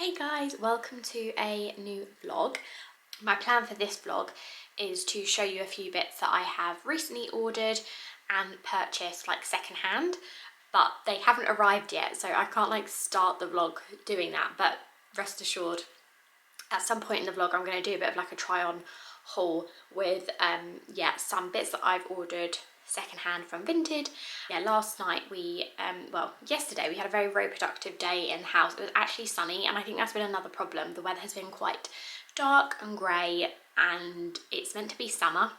Hey guys, welcome to a new vlog. My plan for this vlog is to show you a few bits that I have recently ordered and purchased like secondhand, but they haven't arrived yet, so I can't like start the vlog doing that. But rest assured, at some point in the vlog I'm going to do a bit of like a try on haul with some bits that I've ordered secondhand from Vinted. Last night yesterday we had a very productive day in the house. It was actually sunny, and I think that's been another problem. The weather has been quite dark and grey, and it's meant to be summer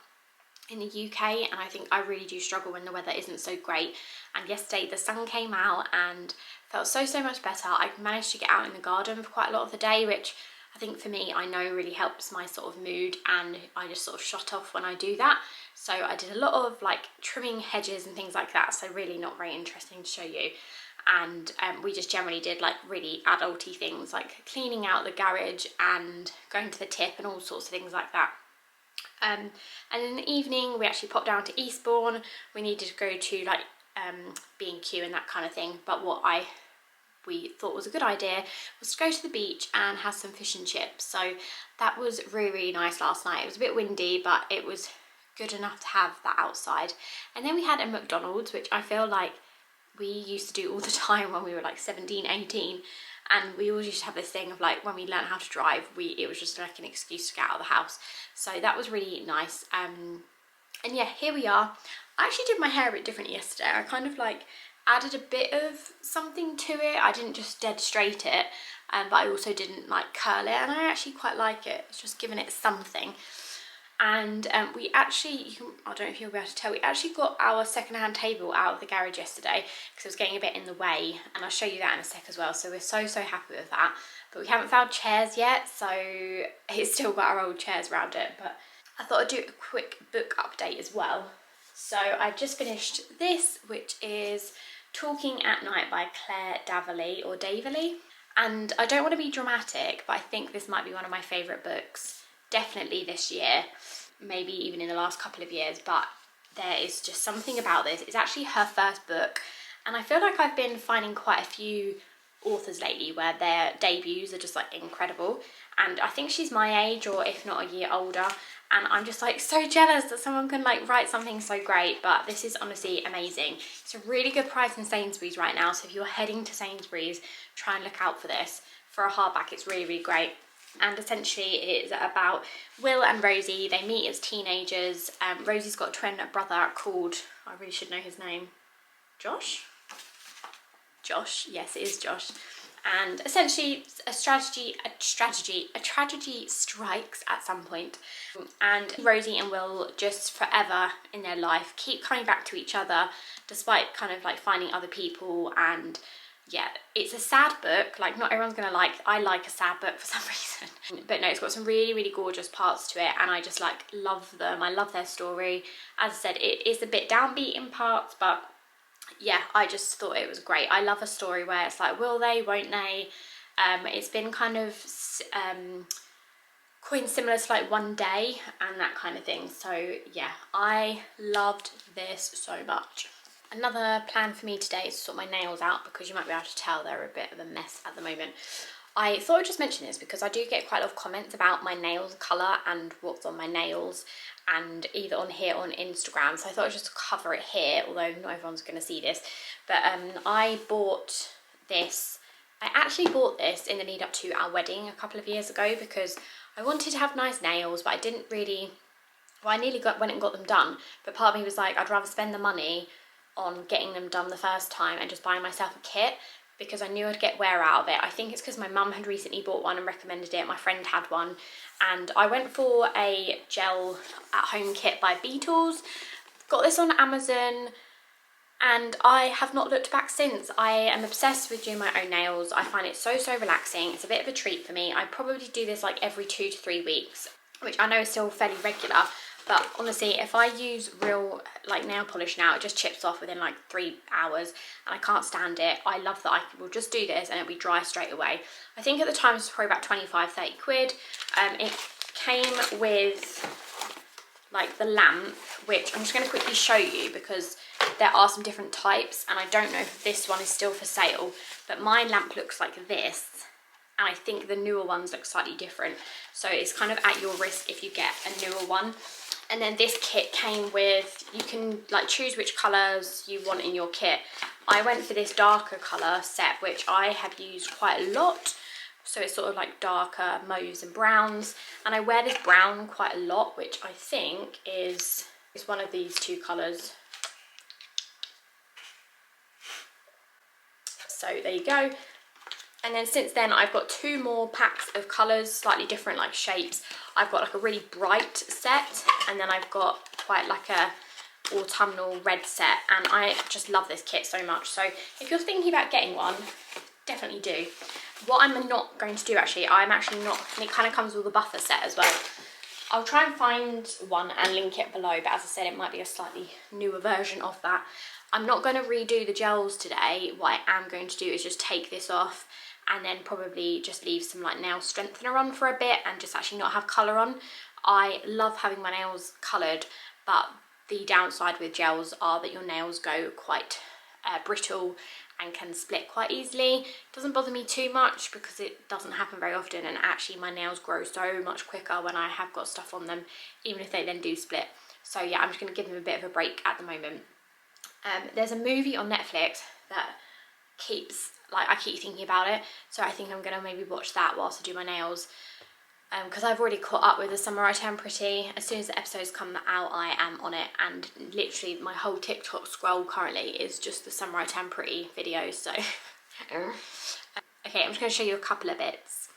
in the UK, and I think I really do struggle when the weather isn't so great. And yesterday the sun came out and felt so much better. I managed to get out in the garden for quite a lot of the day, which I think for me, I know really helps my sort of mood, and I just sort of shut off when I do that. So I did a lot of like trimming hedges and things like that, so really not very interesting to show you. And we just generally did like really adulty things like cleaning out the garage and going to the tip and all sorts of things like that. And in the evening we actually popped down to Eastbourne. We needed to go to like B&Q and that kind of thing, but what we thought was a good idea was to go to the beach and have some fish and chips. So that was really nice last night. It was a bit windy, but it was good enough to have that outside. And then we had a McDonald's, which I feel like we used to do all the time when we were like 17, 18. And we always used to have this thing of like, when we learned how to drive, it was just like an excuse to get out of the house. So that was really nice. And yeah, here we are. I actually did my hair a bit differently yesterday. I kind of like added a bit of something to it. I didn't just dead straight it, but I also didn't like curl it, and I actually quite like it. It's just giving it something. And we actually, I don't know if you'll be able to tell, we actually got our secondhand table out of the garage yesterday because it was getting a bit in the way, and I'll show you that in a sec as well. So we're so happy with that. But we haven't found chairs yet, so it's still got our old chairs around it. But I thought I'd do a quick book update as well. So I just finished this, which is Talking at Night by Claire Daverley. And I don't want to be dramatic, but I think this might be one of my favourite books, definitely this year, maybe even in the last couple of years. But there is just something about this. It's actually her first book, and I feel like I've been finding quite a few authors lately where their debuts are just like incredible. And I think she's my age, or if not a year older, and I'm just like so jealous that someone can like write something so great. But this is honestly amazing. It's a really good price in Sainsbury's right now, so if you're heading to Sainsbury's, try and look out for this. For a hardback, it's really great. And essentially it is about Will and Rosie. They meet as teenagers. Rosie's got a twin brother called, I really should know his name, Josh, yes it is Josh. And essentially a tragedy strikes at some point, and Rosie and Will just forever in their life keep coming back to each other despite kind of like finding other people. And yeah, it's a sad book. Like, not everyone's gonna like, I like a sad book for some reason, but no, it's got some really gorgeous parts to it, and I just like love them. I love their story. As I said, it is a bit downbeat in parts, but yeah, I just thought it was great. I love a story where it's like, will they, won't they? It's been kind of coined similar to like One Day and that kind of thing. So yeah, I loved this so much. Another plan for me today is to sort my nails out, because you might be able to tell they're a bit of a mess at the moment. I thought I'd just mention this because I do get quite a lot of comments about my nails colour and what's on my nails, and either on here or on Instagram. So I thought I'd just cover it here, although not everyone's going to see this. But I bought this. I actually bought this in the lead up to our wedding a couple of years ago because I wanted to have nice nails, but I didn't really, well, I nearly went and got them done. But part of me was like, I'd rather spend the money on getting them done the first time and just buying myself a kit, because I knew I'd get wear out of it. I think it's because my mum had recently bought one and recommended it. My friend had one, and I went for a gel at home kit by Beetles. Got this on Amazon, and I have not looked back since. I am obsessed with doing my own nails. I find it so relaxing. It's a bit of a treat for me. I probably do this like every 2 to 3 weeks, which I know is still fairly regular. But honestly, if I use real like nail polish now, it just chips off within like 3 hours, and I can't stand it. I love that I will just do this and it'll be dry straight away. I think at the time it was probably about 25–30 quid. It came with like the lamp, which I'm just going to quickly show you because there are some different types, and I don't know if this one is still for sale, but my lamp looks like this. and I think the newer ones look slightly different. So it's kind of at your risk if you get a newer one. And then this kit came with, you can like choose which colours you want in your kit. I went for this darker colour set, which I have used quite a lot. So it's sort of like darker mauves and browns. And I wear this brown quite a lot, which I think is one of these two colours. So there you go. And then since then I've got 2 more packs of colours, slightly different like shapes. I've got like a really bright set, and then I've got quite like a autumnal red set, and I just love this kit so much. So if you're thinking about getting one, definitely do. What I'm not going to do actually, I'm actually not, and it kind of comes with a buffer set as well. I'll try and find one and link it below, but as I said, it might be a slightly newer version of that. I'm not going to redo the gels today. What I am going to do is just take this off and then probably just leave some like nail strengthener on for a bit and just actually not have colour on. I love having my nails coloured, but the downside with gels are that your nails go quite brittle and can split quite easily. It doesn't bother me too much because it doesn't happen very often, and actually my nails grow so much quicker when I have got stuff on them, even if they then do split. So yeah, I'm just going to give them a bit of a break at the moment. There's a movie on Netflix that keeps, like, I keep thinking about it, so I think I'm gonna maybe watch that whilst I do my nails, because I've already caught up with The Summer I Turned Pretty. As soon as the episodes come out, I am on it, and literally my whole TikTok scroll currently is just The Summer I Turned Pretty videos. So okay, I'm just going to show you a couple of bits.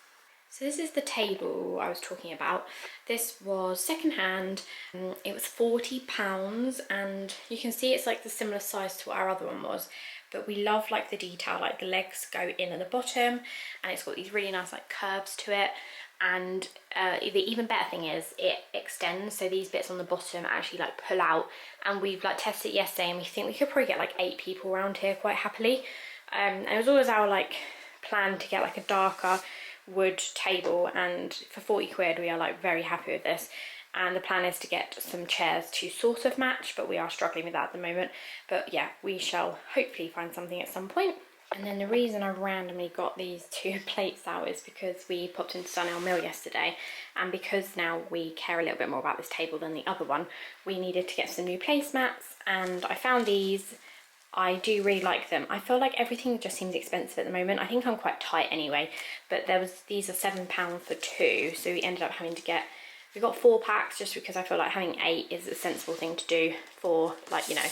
So this is the table I was talking about. This was secondhand. It was £40, and you can see it's like the similar size to what our other one was, but we love like the detail, like the legs go in at the bottom, and it's got these really nice like curves to it. And the even better thing is it extends, so these bits on the bottom actually like pull out, and we've like tested it yesterday and we think we could probably get like 8 people around here quite happily. And it was always our like plan to get like a darker wood table, and for 40 quid we are like very happy with this. And the plan is to get some chairs to sort of match, but we are struggling with that at the moment. But yeah, we shall hopefully find something at some point. And then the reason I randomly got these 2 plates out is because we popped into Dunelm Mill yesterday, and because now we care a little bit more about this table than the other one, we needed to get some new placemats, and I found these. I do really like them. I feel like everything just seems expensive at the moment. I think I'm quite tight anyway, but these are £7 for 2, so we ended up having to get, we got 4 packs just because I feel like having 8 is a sensible thing to do for, like, you know,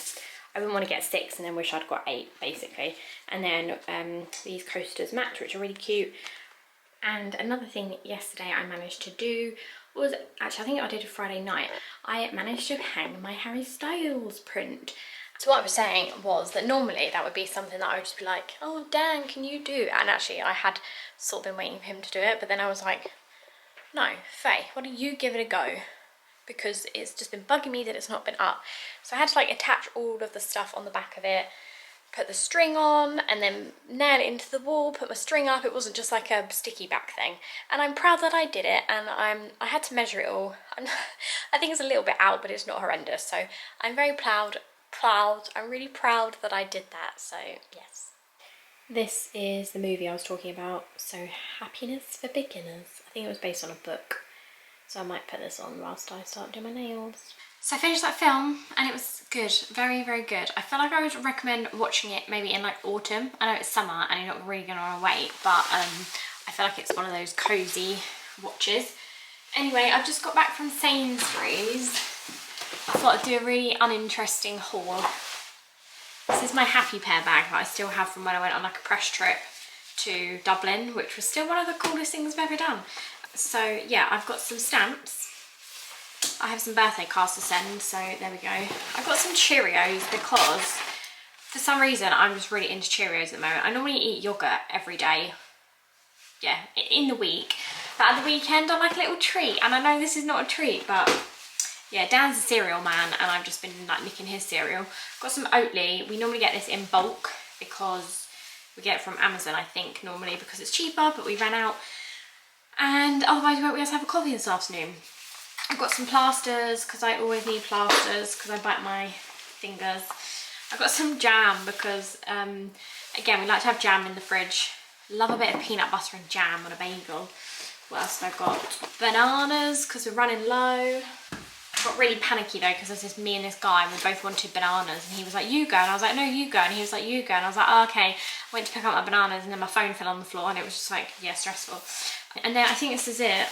I wouldn't want to get 6 and then wish I'd got 8 basically. And then these coasters match, which are really cute. And another thing yesterday I managed to do was, actually I think I did a Friday night, I managed to hang my Harry Styles print. So what I was saying was that normally that would be something that I would just be like, oh Dan, can you do? And actually I had sort of been waiting for him to do it, but then I was like, no, Faye, why don't you give it a go? Because it's just been bugging me that it's not been up. So I had to like attach all of the stuff on the back of it, put the string on, and then nail it into the wall, put my string up. It wasn't just like a sticky back thing. And I'm proud that I did it, and I had to measure it all. I think it's a little bit out, but it's not horrendous. So I'm very proud. I'm really proud that I did that, so yes. This is the movie I was talking about, so Happiness for Beginners. I think it was based on a book, so I might put this on whilst I start doing my nails. So I finished that film and it was good, very, very good. I feel like I would recommend watching it maybe in like autumn. I know it's summer and you're not really going to want to wait, but I feel like it's one of those cosy watches. Anyway, I've just got back from Sainsbury's. I thought I'd do a really uninteresting haul. This is my Happy Pair bag that I still have from when I went on like a press trip to Dublin, which was still one of the coolest things I've ever done. So yeah, I've got some stamps. I have some birthday cards to send, so there we go. I've got some Cheerios because for some reason I'm just really into Cheerios at the moment. I normally eat yogurt every day, yeah, in the week, but at the weekend I like a little treat, and I know this is not a treat, but yeah, Dan's a cereal man and I've just been like nicking his cereal. Got some Oatly. We normally get this in bulk because we get it from Amazon, I think, normally because it's cheaper, but we ran out. And otherwise we won't be able to have a coffee this afternoon. I've got some plasters because I always need plasters because I bite my fingers. I've got some jam because, again, we like to have jam in the fridge Love a bit of peanut butter and jam on a bagel. What else have I got? Bananas, because we're running low. I got really panicky though, because there's just me and this guy, and we both wanted bananas, and he was like, you go, and I was like, no, you go, and he was like, you go, and I was like, oh, okay. I went to pick up my bananas, and then my phone fell on the floor, and it was just like, yeah, stressful. And then I think this is it.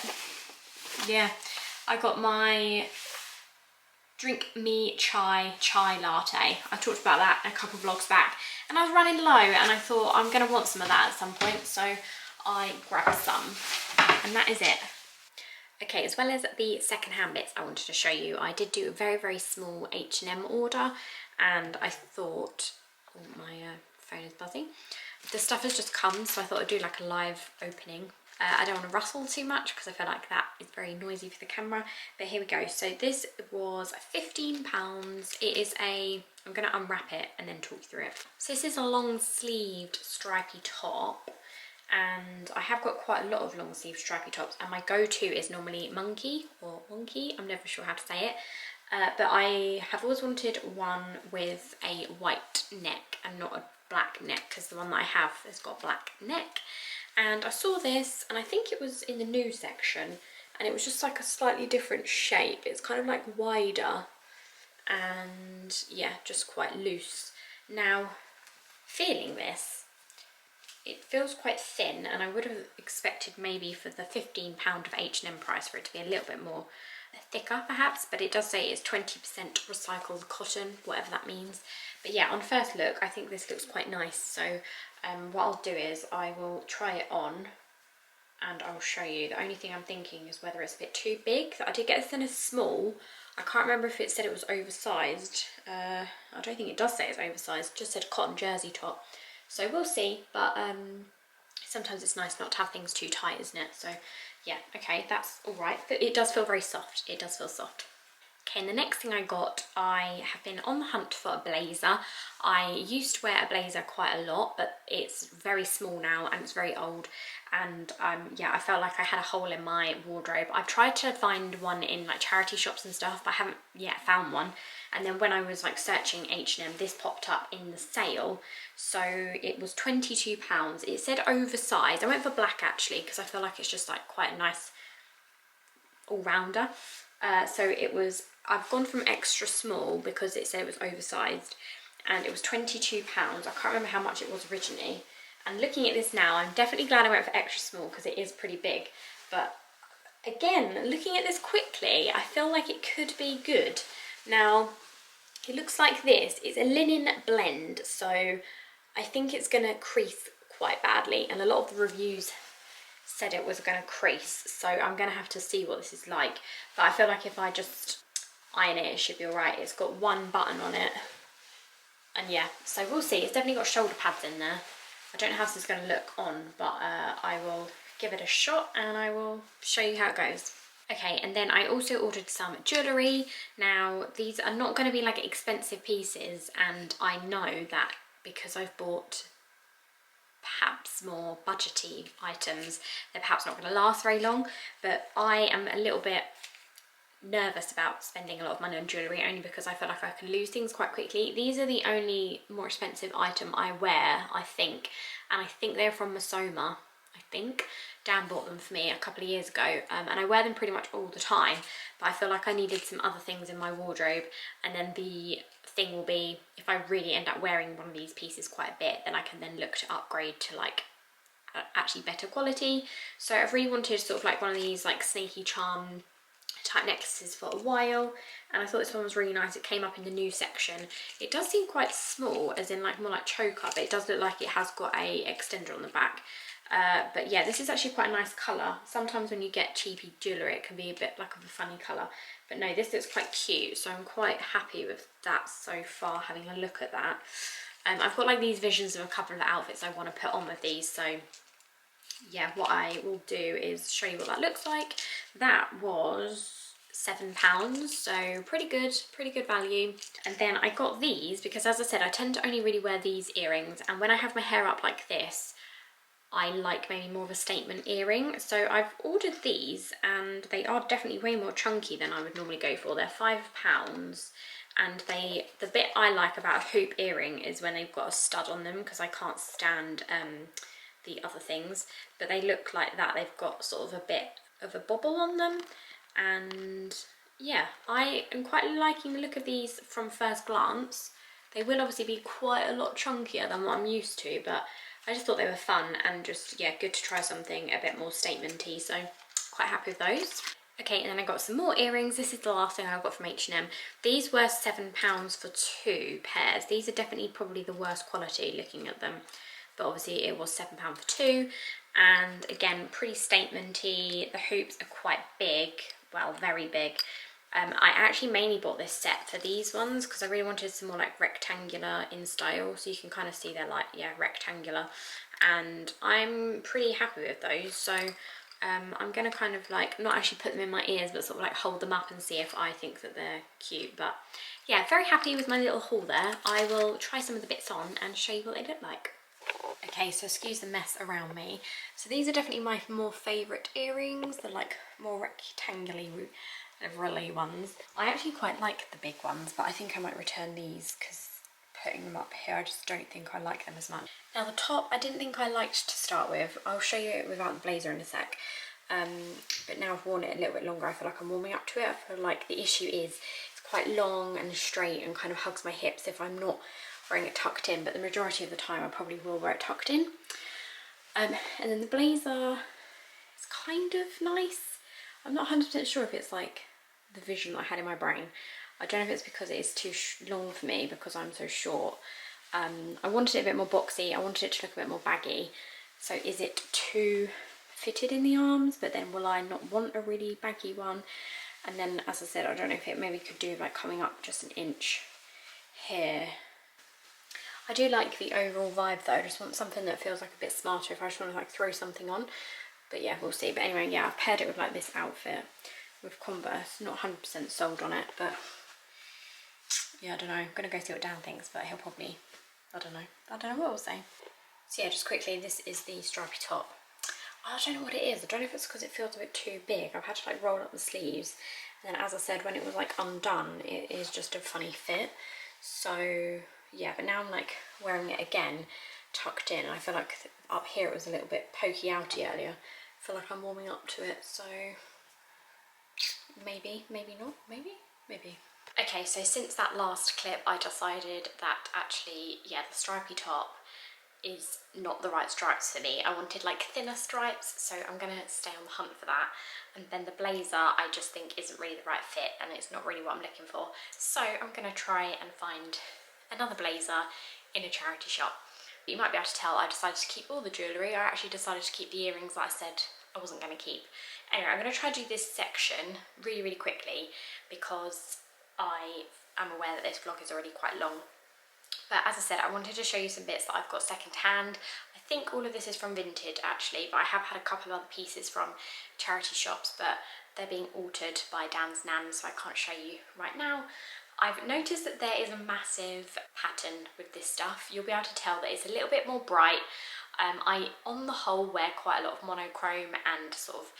Yeah, I got my Drink Me Chai latte. I talked about that a couple vlogs back, and I was running low, and I thought I'm gonna want some of that at some point, so I grabbed some, and that is it. Okay, as well as the second-hand bits I wanted to show you, I did do a very, very small H&M order, and I thought, oh, my phone is buzzing. The stuff has just come, so I thought I'd do like a live opening. I don't want to rustle too much because I feel like that is very noisy for the camera, but here we go. So this was £15. It is I'm going to unwrap it and then talk you through it. So this is a long-sleeved stripy top. And I have got quite a lot of long sleeve stripy tops, and my go-to is normally monkey or wonky, I'm never sure how to say it, but I have always wanted one with a white neck and not a black neck, because the one that I have has got a black neck. And I saw this, and I think it was in the new section, and it was just like a slightly different shape. It's kind of like wider and yeah, just quite loose. Now, feeling this, it feels quite thin, and I would have expected maybe for the £15 of H&M price for it to be a little bit more thicker perhaps, but it does say it's 20% recycled cotton, whatever that means. But yeah, on first look, I think this looks quite nice. So what I'll do is I will try it on and I'll show you. The only thing I'm thinking is whether it's a bit too big. I did get this in a small. I can't remember if it said it was oversized. I don't think it does say it's oversized, it just said cotton jersey top. So we'll see, but sometimes it's nice not to have things too tight, isn't it? So yeah, okay, that's all right. But it does feel very soft. It does feel soft. Okay, and the next thing I got, I have been on the hunt for a blazer. I used to wear a blazer quite a lot, but it's very small now and it's very old. And yeah, I felt like I had a hole in my wardrobe. I've tried to find one in like charity shops and stuff, but I haven't yet found one. And then when I was like searching H&M, this popped up in the sale. So it was £22. It said oversized. I went for black actually, because I feel like it's just like quite a nice all-rounder. So it was, I've gone from extra small because it said it was oversized, and it was £22. I can't remember how much it was originally. And looking at this now, I'm definitely glad I went for extra small because it is pretty big. But again, looking at this quickly, I feel like it could be good. Now, it looks like this. It's a linen blend, so I think it's going to crease quite badly. And a lot of the reviews said it was going to crease, so I'm going to have to see what this is like. But I feel like if I just iron it, it should be alright. It's got one button on it. And yeah, so we'll see. It's definitely got shoulder pads in there. I don't know how this is going to look on, but I will give it a shot and I will show you how it goes. Okay, and then I also ordered some jewellery. Now, these are not going to be like expensive pieces, and I know that because I've bought perhaps more budgety items, they're perhaps not going to last very long, but I am a little bit nervous about spending a lot of money on jewellery, only because I feel like I can lose things quite quickly. These are the only more expensive item I wear, I think, and I think they're from Masoma. I think Dan bought them for me a couple of years ago, and I wear them pretty much all the time, but I feel like I needed some other things in my wardrobe. And then the thing will be, if I really end up wearing one of these pieces quite a bit, then I can then look to upgrade to like actually better quality. So I've really wanted sort of like one of these like snaky charm type necklaces for a while, and I thought this one was really nice. It came up in the new section. It does seem quite small, as in like more like choker, but it does look like it has got a extender on the back. But yeah, this is actually quite a nice colour. Sometimes when you get cheapy jewellery, it can be a bit like of a funny colour, but no, this looks quite cute, so I'm quite happy with that so far, having a look at that. I've got like these visions of a couple of outfits I want to put on with these, so yeah, what I will do is show you what that looks like. That was £7, so pretty good value. And then I got these because, as I said, I tend to only really wear these earrings, and when I have my hair up like this, I like maybe more of a statement earring. So I've ordered these, and they are definitely way more chunky than I would normally go for. They're £5, and the bit I like about a hoop earring is when they've got a stud on them, because I can't stand the other things, but they look like that. They've got sort of a bit of a bobble on them, and yeah, I am quite liking the look of these from first glance. They will obviously be quite a lot chunkier than what I'm used to, but I just thought they were fun and just, yeah, good to try something a bit more statement-y, so quite happy with those. Okay, and then I got some more earrings. This is the last thing I got from H&M. These were £7 for 2 pairs. These are definitely probably the worst quality looking at them, but obviously it was £7 for 2. And again, pretty statement-y. The hoops are quite big, well, very big. I actually mainly bought this set for these ones because I really wanted some more like rectangular in style, so you can kind of see they're like, yeah, rectangular, and I'm pretty happy with those. So I'm gonna kind of like not actually put them in my ears, but sort of like hold them up and see if I think that they're cute. But yeah, very happy with my little haul there. I will try some of the bits on and show you what they look like. Okay, so excuse the mess around me. So these are definitely my more favourite earrings. They're like more rectangular really ones. I actually quite like the big ones, but I think I might return these because putting them up here, I just don't think I like them as much. Now the top, I didn't think I liked to start with. I'll show you it without the blazer in a sec. But now I've worn it a little bit longer, I feel like I'm warming up to it. I feel like the issue is it's quite long and straight and kind of hugs my hips if I'm not wearing it tucked in, but the majority of the time I probably will wear it tucked in. And then the blazer is kind of nice. I'm not 100% sure if it's like the vision that I had in my brain. I don't know if it's because it is too long for me because I'm so short. I wanted it a bit more boxy. I wanted it to look a bit more baggy. So is it too fitted in the arms? But then will I not want a really baggy one? And then, as I said, I don't know if it maybe could do like coming up just an inch here. I do like the overall vibe though. I just want something that feels like a bit smarter if I just want to like throw something on. But yeah, we'll see. But anyway, yeah, I've paired it with like this outfit with Converse. Not 100% sold on it, but yeah, I don't know. I'm gonna go see what Dan thinks, but he'll probably, I don't know what he'll say. So yeah, just quickly, this is the stripy top. I don't know what it is. I don't know if it's because it feels a bit too big. I've had to like roll up the sleeves, and then as I said, when it was like undone, it is just a funny fit. So yeah, but now I'm like wearing it again tucked in. I feel like up here it was a little bit pokey outy earlier. I feel like I'm warming up to it, so maybe not, maybe. Okay, so since that last clip I decided that actually, yeah, the stripy top is not the right stripes for me. I wanted like thinner stripes, so I'm gonna stay on the hunt for that. And then the blazer I just think isn't really the right fit and it's not really what I'm looking for. So I'm gonna try and find another blazer in a charity shop. But you might be able to tell I decided to keep all the jewellery. I actually decided to keep the earrings that I said I wasn't going to keep. Anyway, I'm going to try to do this section really quickly because I am aware that this vlog is already quite long. But as I said, I wanted to show you some bits that I've got second hand. I think all of this is from Vinted actually, but I have had a couple of other pieces from charity shops, but they're being altered by Dan's nan, so I can't show you right now. I've noticed that there is a massive pattern with this stuff. You'll be able to tell that it's a little bit more bright. I, on the whole, wear quite a lot of monochrome and sort of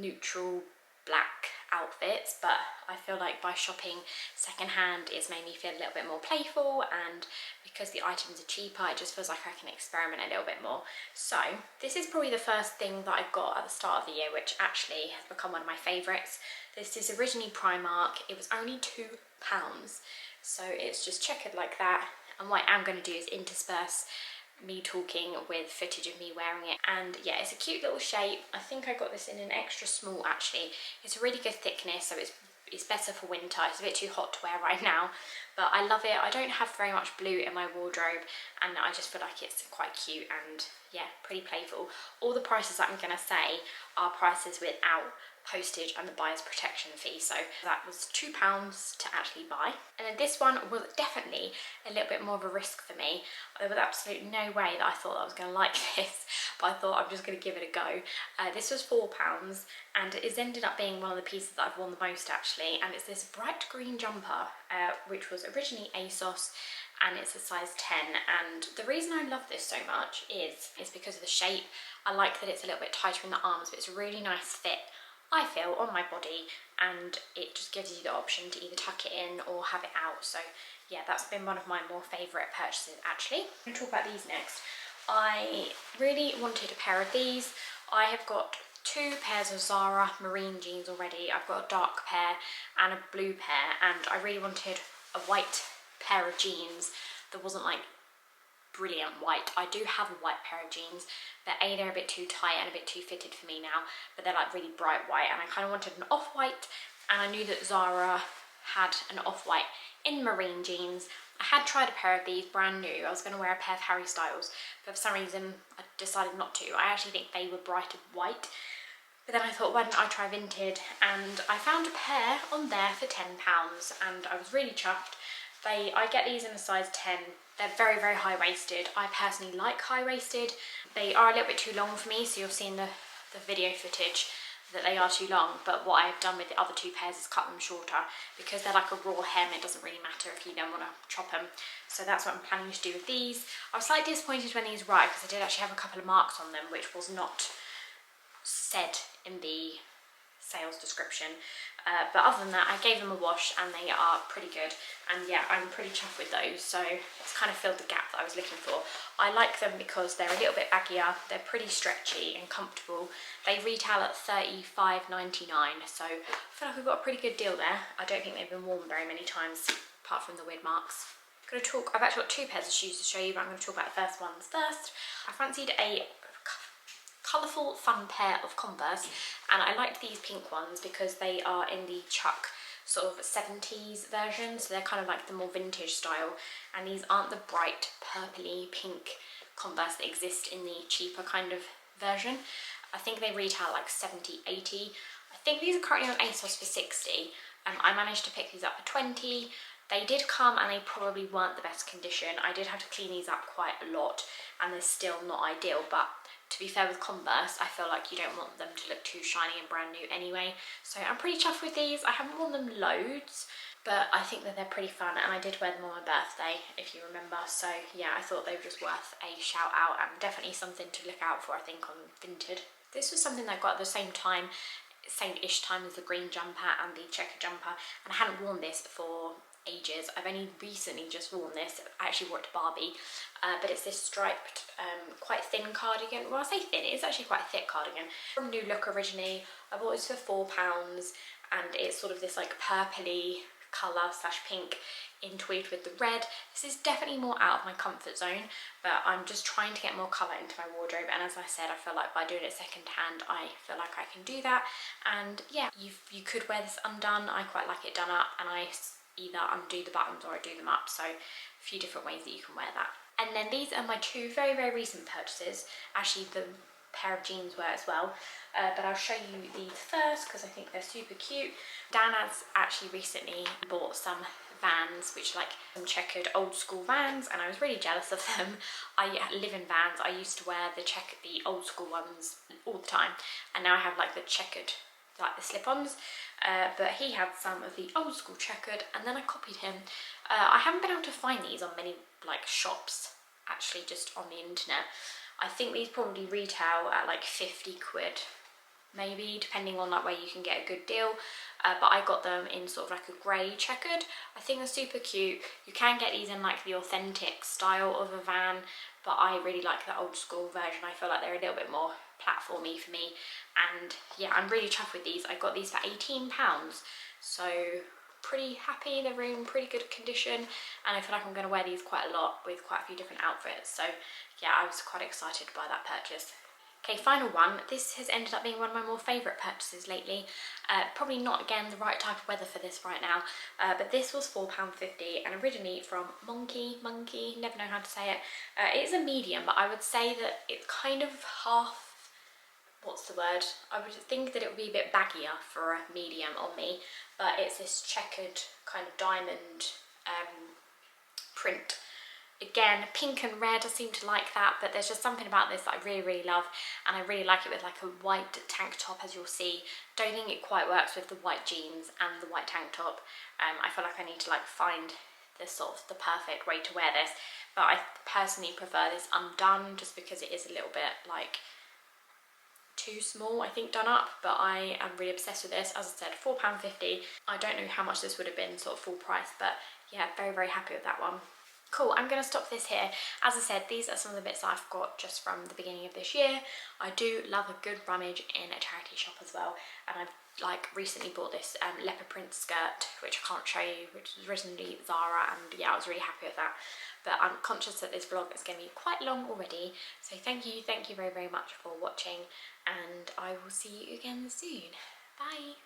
neutral black outfits, but I feel like by shopping secondhand it's made me feel a little bit more playful, and because the items are cheaper it just feels like I can experiment a little bit more. So this is probably the first thing that I got at the start of the year, which actually has become one of my favourites. This is originally Primark. It was only £2, so it's just checkered like that, and what I am going to do is intersperse me talking with footage of me wearing it. And yeah, it's a cute little shape. I think I got this in an extra small actually. It's a really good thickness, so it's better for winter. It's a bit too hot to wear right now, but I love it. I don't have very much blue in my wardrobe, and I just feel like it's quite cute and yeah, pretty playful. All the prices that I'm gonna say are prices without postage and the buyer's protection fee, so that was £2 to actually buy. And then this one was definitely a little bit more of a risk for me. There was absolutely no way that I thought I was going to like this, but I thought I'm just going to give it a go. This was £4, and it's ended up being one of the pieces that I've worn the most actually, and it's this bright green jumper, which was originally ASOS, and it's a size 10. And the reason I love this so much is because of the shape. I like that it's a little bit tighter in the arms, but it's a really nice fit, I feel, on my body, and it just gives you the option to either tuck it in or have it out. So yeah, that's been one of my more favourite purchases actually. I'm going to talk about these next. I really wanted a pair of these. I have got 2 pairs of Zara marine jeans already. I've got a dark pair and a blue pair, and I really wanted a white pair of jeans that wasn't like brilliant white. I do have a white pair of jeans, but A, they're a bit too tight and a bit too fitted for me now, but they're like really bright white, and I kind of wanted an off-white, and I knew that Zara had an off-white in marine jeans. I had tried a pair of these brand new. I was going to wear a pair of Harry Styles, but for some reason I decided not to. I actually think they were brighter white, but then I thought, why don't I try Vinted? And I found a pair on there for £10, and I was really chuffed. I get these in a size 10. They're very, very high-waisted. I personally like high-waisted. They are a little bit too long for me, so you'll see in the video footage that they are too long, but what I've done with the other 2 pairs is cut them shorter, because they're like a raw hem. It doesn't really matter if you don't want to chop them. So that's what I'm planning to do with these. I was slightly disappointed when these arrived, because I did actually have a couple of marks on them, which was not said in the sales description, but other than that, I gave them a wash and they are pretty good, and yeah, I'm pretty chuffed with those. So it's kind of filled the gap that I was looking for. I like them because they're a little bit baggier, they're pretty stretchy and comfortable. They retail at $35.99, so I feel like I've got a pretty good deal there. I don't think they've been worn very many times apart from the weird marks. I've actually got 2 pairs of shoes to show you, but I'm going to talk about the first ones first. I fancied a colourful, fun pair of Converse, and I liked these pink ones because they are in the Chuck sort of 70s version, so they're kind of like the more vintage style, and these aren't the bright purpley pink Converse that exist in the cheaper kind of version. I think they retail like 70, 80. I think these are currently on ASOS for 60. I managed to pick these up for 20. They did come and they probably weren't the best condition. I did have to clean these up quite a lot, and they're still not ideal, but to be fair with Converse, I feel like you don't want them to look too shiny and brand new anyway. So I'm pretty chuffed with these. I haven't worn them loads, but I think that they're pretty fun, and I did wear them on my birthday, if you remember. So yeah, I thought they were just worth a shout out, and definitely something to look out for, I think, on Vinted. This was something that I got at the same ish time as the green jumper and the checker jumper, and I hadn't worn this for ages. I've only recently just worn this. I actually wore it to Barbie, but it's this striped, quite thin cardigan. Well, I say thin, it's actually quite a thick cardigan. From New Look originally. I bought this for £4, and it's sort of this like purpley colour / pink interweaved with the red. This is definitely more out of my comfort zone, but I'm just trying to get more colour into my wardrobe, and as I said, I feel like by doing it second hand, I feel like I can do that. And yeah, you could wear this undone. I quite like it done up, and I either undo the buttons or I do them up, so a few different ways that you can wear that. And then these are my 2 very, very recent purchases. Actually, the pair of jeans were as well, but I'll show you these first because I think they're super cute. Dan has actually recently bought some Vans, which are like some checkered old school Vans, and I was really jealous of them. I live in Vans. I used to wear the old school ones all the time, and now I have like the checkered, like the slip-ons, but he had some of the old school checkered, and then I copied him. I haven't been able to find these on many like shops, actually, just on the internet. I think these probably retail at like 50 quid, maybe, depending on like where you can get a good deal, but I got them in sort of like a grey checkered. I think they're super cute. You can get these in like the authentic style of a Van, but I really like the old school version. I feel like they're a little bit more platformy for me, and yeah, I'm really chuffed with these. I got these for £18, so pretty happy. They're in pretty good condition, and I feel like I'm going to wear these quite a lot with quite a few different outfits, so yeah, I was quite excited by that purchase. Okay, final one. This has ended up being one of my more favourite purchases lately. Probably not, again, the right type of weather for this right now, but this was £4.50, and originally from Monkey, never know how to say it. It's a medium, but I would say that it's kind of half, what's the word? I would think that it would be a bit baggier for a medium on me, but it's this checkered kind of diamond print. Again, pink and red, I seem to like that, but there's just something about this that I really, really love, and I really like it with like a white tank top, as you'll see. Don't think it quite works with the white jeans and the white tank top. I feel like I need to like find the perfect way to wear this, but I personally prefer this undone, just because it is a little bit like too small, I think, done up, but I am really obsessed with this. As I said, £4.50. I don't know how much this would have been sort of full price, but yeah, very, very happy with that one. Cool, I'm going to stop this here. As I said, these are some of the bits that I've got just from the beginning of this year. I do love a good rummage in a charity shop as well, and I've like recently bought this leopard print skirt, which I can't show you, which was originally Zara, and yeah, I was really happy with that. But I'm conscious that this vlog is going to be quite long already, so thank you very, very much for watching, and I will see you again soon. Bye!